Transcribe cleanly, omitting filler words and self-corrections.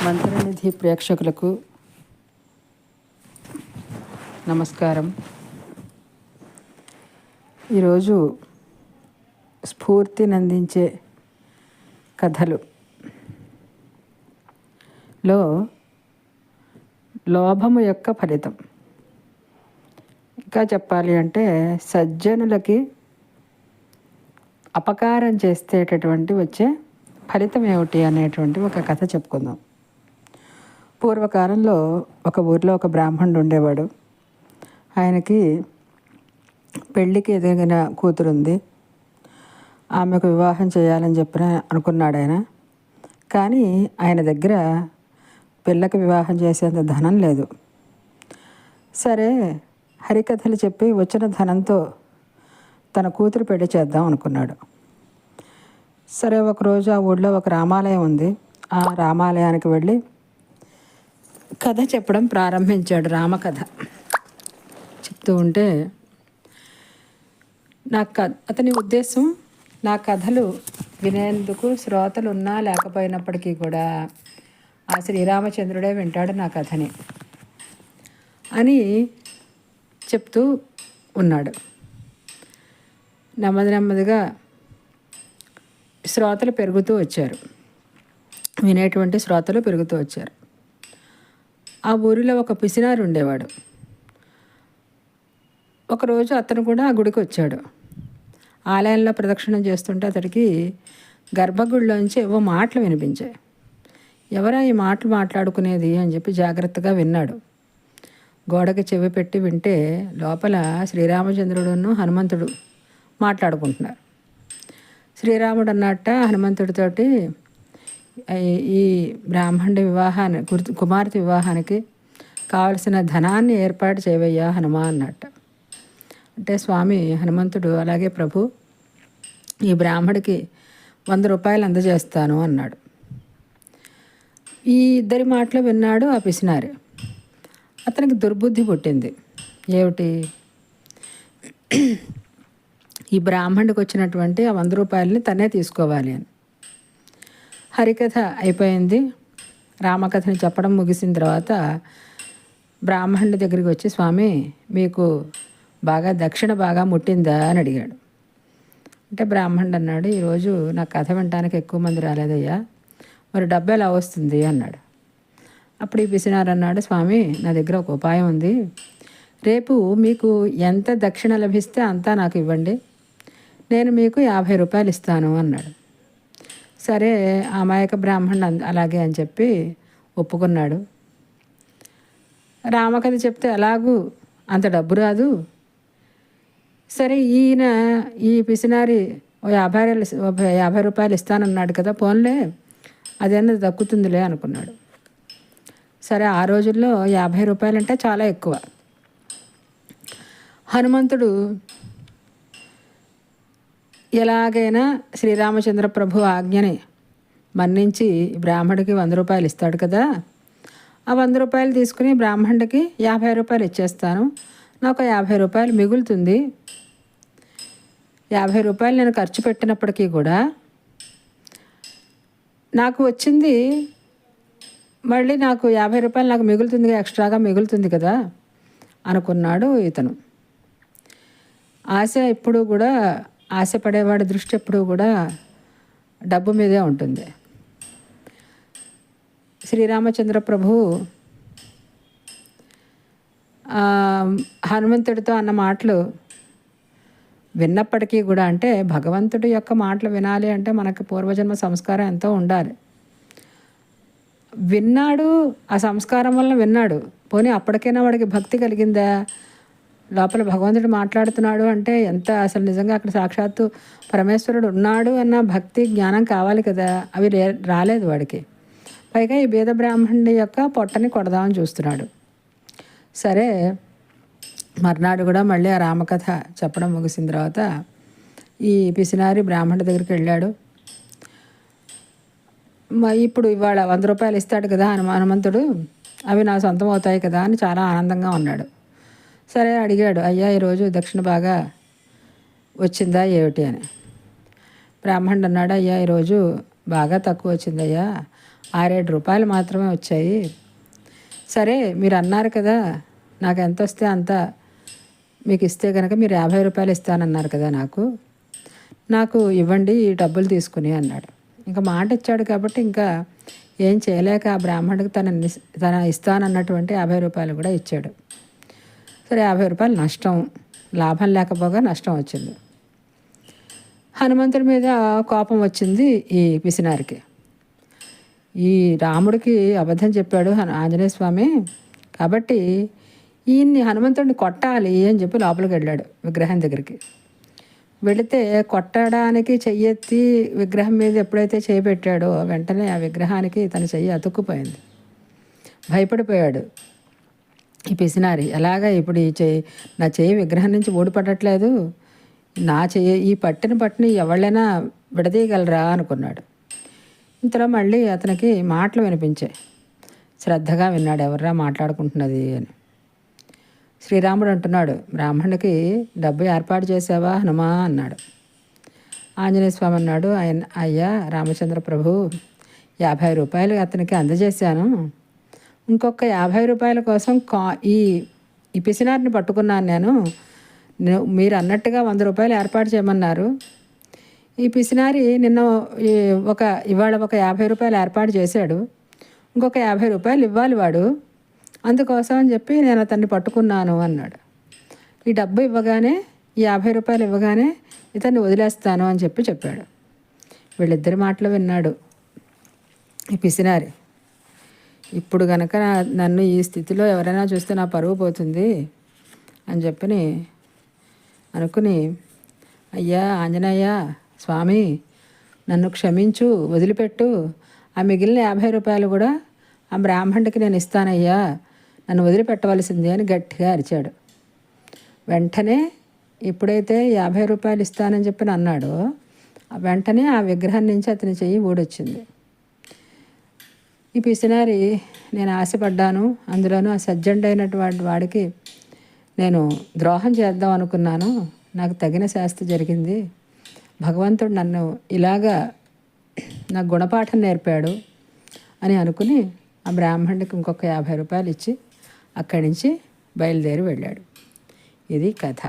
మంత్రనిధి ప్రేక్షకులకు నమస్కారం. ఈరోజు స్ఫూర్తినందించే కథలు లో లోభము యొక్క ఫలితం. ఇంకా చెప్పాలి అంటే సజ్జనులకి అపకారం చేసేటటువంటి వచ్చే ఫలితం ఏమిటి అనేటువంటి ఒక కథ చెప్పుకుందాం. పూర్వకాలంలో ఒక ఊరిలో ఒక బ్రాహ్మణుడు ఉండేవాడు. ఆయనకి పెళ్ళికి ఎదిగిన కూతురుంది. ఆమెకు వివాహం చేయాలని చెప్పిన అనుకున్నాడు ఆయన. కానీ ఆయన దగ్గర పిల్లకి వివాహం చేసేంత ధనం లేదు. సరే, హరికథలు చెప్పి వచ్చిన ధనంతో తన కూతురు పెళ్లి చేద్దాం అనుకున్నాడు. సరే, ఒకరోజు ఆ ఊళ్ళో ఒక రామాలయం ఉంది. ఆ రామాలయానికి వెళ్ళి కథ చెప్పడం ప్రారంభించాడు. రామకథ చెప్తూ ఉంటే అతని ఉద్దేశం, నా కథలు వినేందుకు శ్రోతలు ఉన్నా లేకపోయినప్పటికీ కూడా ఆ శ్రీరామచంద్రుడే వింటాడు నా కథని అని చెప్తూ ఉన్నాడు. నెమ్మదిగా శ్రోతలు పెరుగుతూ వచ్చారు. వినేటువంటి శ్రోతలు పెరుగుతూ వచ్చారు. ఆ ఊరిలో ఒక పిసినారి ఉండేవాడు. ఒకరోజు అతను కూడా ఆ గుడికి వచ్చాడు. ఆలయంలో ప్రదక్షిణం చేస్తుంటే అతడికి గర్భగుడిలోంచి ఏవో మాటలు వినిపించాయి. ఎవరా ఈ మాటలు మాట్లాడుకునేది అని చెప్పి జాగ్రత్తగా విన్నాడు. గోడకి చెవి పెట్టి వింటే లోపల శ్రీరామచంద్రుడును హనుమంతుడు మాట్లాడుకుంటున్నారు. శ్రీరాముడు అన్నట్ట హనుమంతుడితోటి, ఈ బ్రాహ్మణుడి కుమార్తె వివాహానికి కావలసిన ధనాన్ని ఏర్పాటు చేయవయ్యా హనుమా అన్నట్ట. అంటే స్వామి హనుమంతుడు, అలాగే ప్రభు, ఈ బ్రాహ్మడికి 100 రూపాయలు అందజేస్తాను అన్నాడు. ఈ ఇద్దరి మాటలు విన్నాడు ఆ పిసినారి. అతనికి దుర్బుద్ధి పుట్టింది. ఏమిటి, ఈ బ్రాహ్మణుడికి వచ్చినటువంటి ఆ 100 రూపాయలని తనే తీసుకోవాలి అని. హరికథ అయిపోయింది. రామకథని చెప్పడం ముగిసిన తర్వాత బ్రాహ్మణుడి దగ్గరికి వచ్చి, స్వామి మీకు దక్షిణ బాగా ముట్టిందా అని అడిగాడు. అంటే బ్రాహ్మణుడు అన్నాడు, ఈరోజు నా కథ వినటానికి ఎక్కువ మంది రాలేదయ్యా, మరి డబ్బు ఎలా వస్తుంది అన్నాడు. అప్పుడు ఈ పిసినారు అన్నాడు, స్వామి నా దగ్గర ఒక ఉపాయం ఉంది. రేపు మీకు ఎంత దక్షిణ లభిస్తే అంతా నాకు ఇవ్వండి, నేను మీకు 50 రూపాయలు ఇస్తాను అన్నాడు. సరే, అమాయక బ్రాహ్మణుడు అలాగే అని చెప్పి ఒప్పుకున్నాడు. రామకథ చెప్తే ఎలాగూ అంత డబ్బు రాదు. సరే, ఈ పిసినారి 50 రూపాయలు ఇస్తానన్నాడు కదా, పోన్లే అదన్నది దక్కుతుందిలే అనుకున్నాడు. సరే, ఆ రోజుల్లో 50 రూపాయలు అంటే చాలా ఎక్కువ. హనుమంతుడు ఎలాగైనా శ్రీరామచంద్ర ప్రభు ఆజ్ఞని మన్నించి బ్రాహ్మడికి 100 రూపాయలు ఇస్తాడు కదా, ఆ 100 రూపాయలు తీసుకుని బ్రాహ్మణుడికి 50 రూపాయలు ఇచ్చేస్తాను, నాకు 50 రూపాయలు మిగులుతుంది. 50 రూపాయలు నేను ఖర్చు పెట్టినప్పటికీ కూడా నాకు వచ్చింది మళ్ళీ నాకు 50 రూపాయలు నాకు మిగులుతుంది, ఎక్స్ట్రాగా మిగులుతుంది కదా అనుకున్నాడు ఇతను. ఆశపడేవాడి దృష్టి ఎప్పుడూ కూడా డబ్బు మీదే ఉంటుంది. శ్రీరామచంద్ర ప్రభు హనుమంతుడితో అన్న మాటలు విన్నప్పటికీ కూడా, అంటే భగవంతుడి యొక్క మాటలు వినాలి అంటే మనకు పూర్వజన్మ సంస్కారం ఎంతో ఉండాలి. విన్నాడు, ఆ సంస్కారం వల్ల విన్నాడు. పోనీ అప్పటికైనా వాడికి భక్తి కలిగిందా? లోపల భగవంతుడు మాట్లాడుతున్నాడు అంటే ఎంత అసలు నిజంగా అక్కడ సాక్షాత్తు పరమేశ్వరుడు ఉన్నాడు అన్న భక్తి జ్ఞానం కావాలి కదా, అవి రాలేదు వాడికి. పైగా ఈ బీద బ్రాహ్మణుడి యొక్క పొట్టని కొడదామని చూస్తున్నాడు. సరే, మర్నాడు కూడా మళ్ళీ ఆ రామకథ చెప్పడం ముగిసిన తర్వాత ఈ పిసినారి బ్రాహ్మణుడి దగ్గరికి వెళ్ళాడు. ఇప్పుడు ఇవాళ 100 రూపాయలు ఇస్తాడు కదా హనుమంతుడు, అవి నా సొంతం అవుతాయి కదా అని చాలా ఆనందంగా ఉన్నాడు. సరే, అడిగాడు, అయ్యా ఈరోజు దక్షిణ బాగా వచ్చిందా ఏమిటి అని. బ్రాహ్మణుడు అన్నాడు, అయ్యా ఈరోజు బాగా తక్కువ వచ్చిందయ్యా, 6-7 రూపాయలు మాత్రమే వచ్చాయి. సరే మీరు అన్నారు కదా, నాకు ఎంత వస్తే అంత మీకు ఇస్తే కనుక మీరు 50 రూపాయలు ఇస్తానన్నారు కదా, నాకు ఇవ్వండి ఈ డబ్బులు తీసుకుని అన్నాడు. ఇంకా మాట ఇచ్చాడు కాబట్టి ఇంకా ఏం చేయలేక ఆ బ్రాహ్మణుడికి తన ఇస్తానన్నటువంటి 50 రూపాయలు కూడా ఇచ్చాడు. సరే 50 రూపాయలు నష్టం, లాభం లేకపోగా నష్టం వచ్చింది. హనుమంతుడి మీద కోపం వచ్చింది ఈ పిసినారికి. ఈ రాముడికి అబద్ధం చెప్పాడు ఆంజనేయ స్వామి, కాబట్టి ఈయన్ని హనుమంతుడిని కొట్టాలి అని చెప్పి లోపలికి వెళ్ళాడు విగ్రహం దగ్గరికి. వెళితే కొట్టడానికి చెయ్యెత్తి విగ్రహం మీద ఎప్పుడైతే చేయి పెట్టాడో వెంటనే ఆ విగ్రహానికి తన చెయ్యి అతుక్కుపోయింది. భయపడిపోయాడు ఈ పిసినారి. ఎలాగా ఇప్పుడు నా చెయ్యి విగ్రహం నుంచి ఊడిపడట్లేదు, నా చెయ్యి ఈ పట్టిని ఎవళ్ళైనా విడదీయగలరా అనుకున్నాడు. ఇంతలో మళ్ళీ అతనికి మాటలు వినిపించాయి. శ్రద్ధగా విన్నాడు, ఎవర్రా మాట్లాడుకుంటున్నది అని. శ్రీరాముడు అంటున్నాడు, బ్రాహ్మణుడికి డబ్బు ఏర్పాటు చేసావా హనుమా అన్నాడు. ఆంజనేయ స్వామి అన్నాడు, అయ్యా రామచంద్ర ప్రభు, 50 రూపాయలు అతనికి అందజేశాను, ఇంకొక 50 రూపాయల కోసం ఈ పిసినారిని పట్టుకున్నాను నేను. మీరు అన్నట్టుగా 100 రూపాయలు ఏర్పాటు చేయమన్నారు. ఈ పిసినారి ఇవాళ ఒక 50 రూపాయలు ఏర్పాటు చేశాడు, ఇంకొక 50 రూపాయలు ఇవ్వాలి వాడు, అందుకోసం అని చెప్పి నేను అతన్ని పట్టుకున్నాను అన్నాడు. ఈ డబ్బు ఇవ్వగానే, ఈ 50 రూపాయలు ఇవ్వగానే ఇతన్ని వదిలేస్తాను అని చెప్పాడు. వీళ్ళిద్దరి మాటలు విన్నాడు ఈ పిసినారి. ఇప్పుడు కనుక నన్ను ఈ స్థితిలో ఎవరైనా చూస్తే నా పరువు పోతుంది అని అనుకుని, అయ్యా ఆంజనేయ స్వామి, నన్ను క్షమించు, వదిలిపెట్టు, ఆ మిగిలిన 50 రూపాయలు కూడా ఆ బ్రాహ్మణుడికి నేను ఇస్తానయ్యా, నన్ను వదిలిపెట్టవలసింది అని గట్టిగా అరిచాడు. వెంటనే ఎప్పుడైతే 50 రూపాయలు ఇస్తానని చెప్పి అన్నాడో వెంటనే ఆ విగ్రహం నుంచి అతని చెయ్యి ఊడొచ్చింది. ఈ పిసినారి, నేను ఆశపడ్డాను, అందులోనూ ఆ సజ్జండైనటువంటి వాడికి నేను ద్రోహం చేద్దాం అనుకున్నాను, నాకు తగిన శాస్తి జరిగింది, భగవంతుడు నన్ను ఇలాగా నాకు గుణపాఠం నేర్పాడు అని అనుకుని ఆ బ్రాహ్మణుడికి ఇంకొక 50 రూపాయలు ఇచ్చి అక్కడి నుంచి బయలుదేరి వెళ్ళాడు. ఇది కథ.